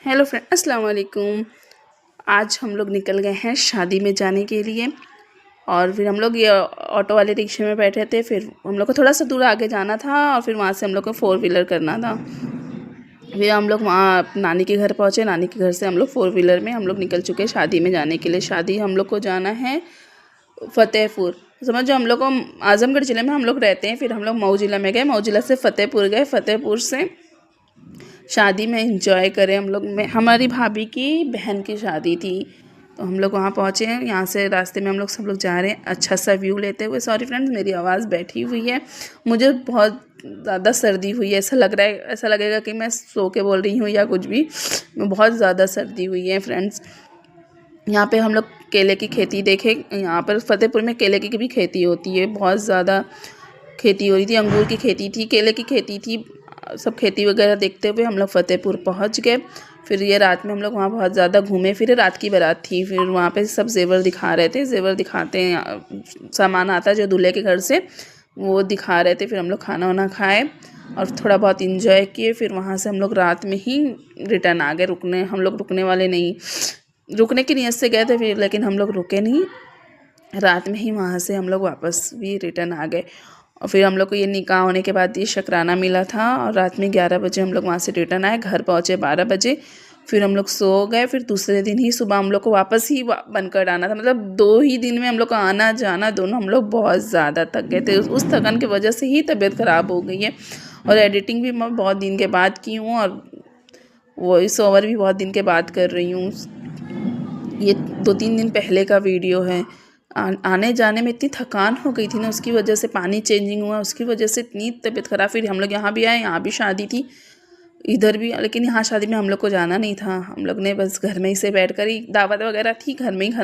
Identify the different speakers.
Speaker 1: Hello friend, अस्सलाम वालेकुम। आज हम लोग निकल गए हैं शादी में जाने के लिए। और फिर हम लोग ये ऑटो वाले रिक्शे में बैठे थे। फिर हम लोग को थोड़ा सा दूर आगे जाना था और फिर वहाँ से हम लोग को 4 व्हीलर करना था। फिर हम लोग वहाँ नानी के घर पहुँचे। नानी के घर से हम लोग 4 व्हीलर में हम लोग निकल चुके शादी में जाने के लिए। शादी हम लोग को जाना है फ़तेहपुर। समझो हम लोग को आज़मगढ़ ज़िले में हम लोग रहते हैं। फिर हम लोग मऊ ज़िला में गए, मऊ ज़िला से फ़तेहपुर गए, फ़तेहपुर से शादी में एंजॉय करें हम लोग। में हमारी भाभी की बहन की शादी थी, तो हम लोग वहाँ पहुँचे हैं। यहाँ से रास्ते में हम लोग सब लोग जा रहे हैं अच्छा सा व्यू लेते हुए। सॉरी फ्रेंड्स, मेरी आवाज़ बैठी हुई है, मुझे बहुत ज़्यादा सर्दी हुई है। ऐसा लग रहा है, ऐसा लगेगा कि मैं सो के बोल रही हूँ या कुछ भी। बहुत ज़्यादा सर्दी हुई है फ्रेंड्स। यहाँ पे हम लोग केले की खेती देखे। यहाँ पर फ़तेहपुर में केले की भी खेती होती है, बहुत ज़्यादा खेती हो रही थी। अंगूर की खेती थी, केले की खेती थी। सब खेती वगैरह देखते हुए हम लोग फ़तेहपुर पहुँच गए। फिर ये रात में हम लोग वहाँ बहुत ज़्यादा घूमे फिरे। रात की बारात थी। फिर वहाँ पे सब जेवर दिखा रहे थे, जेवर दिखाते हैं, सामान आता है जो दूल्हे के घर से, वो दिखा रहे थे। फिर हम लोग खाना वाना खाए और थोड़ा बहुत इंजॉय किए। फिर वहाँ से हम लोग रात में ही रिटर्न आ गए। हम लोग रुकने वाले नहीं, रुकने की नीयत से गए थे फिर, लेकिन हम लोग रुके नहीं। रात में ही वहाँ से हम लोग वापस भी रिटर्न आ गए। और फिर हम लोग को ये निकाह होने के बाद ये शुक्राना मिला था। और रात में 11 बजे हम लोग वहाँ से रिटर्न आए, घर पहुँचे 12 बजे। फिर हम लोग सो गए। फिर दूसरे दिन ही सुबह हम लोग को वापस ही बनकर आना था। मतलब 2 ही दिन में हम लोग का आना जाना दोनों, हम लोग बहुत ज़्यादा थक गए थे। उस थकन की वजह से ही तबीयत ख़राब हो गई है। और एडिटिंग भी मैं बहुत दिन के बाद की हूँ और वॉइस ओवर भी बहुत दिन के बाद कर रही हूँ। ये 2-3 दिन पहले का वीडियो है। आने जाने में इतनी थकान हो गई थी ना, उसकी वजह से पानी चेंजिंग हुआ, उसकी वजह से इतनी तबीयत ख़राब। फिर हम लोग यहाँ भी आए, यहाँ भी शादी थी, इधर भी। लेकिन यहाँ शादी में हम लोग को जाना नहीं था। हम लोग ने बस घर में ही से बैठ कर ही, दावत वगैरह थी घर में ही, खाना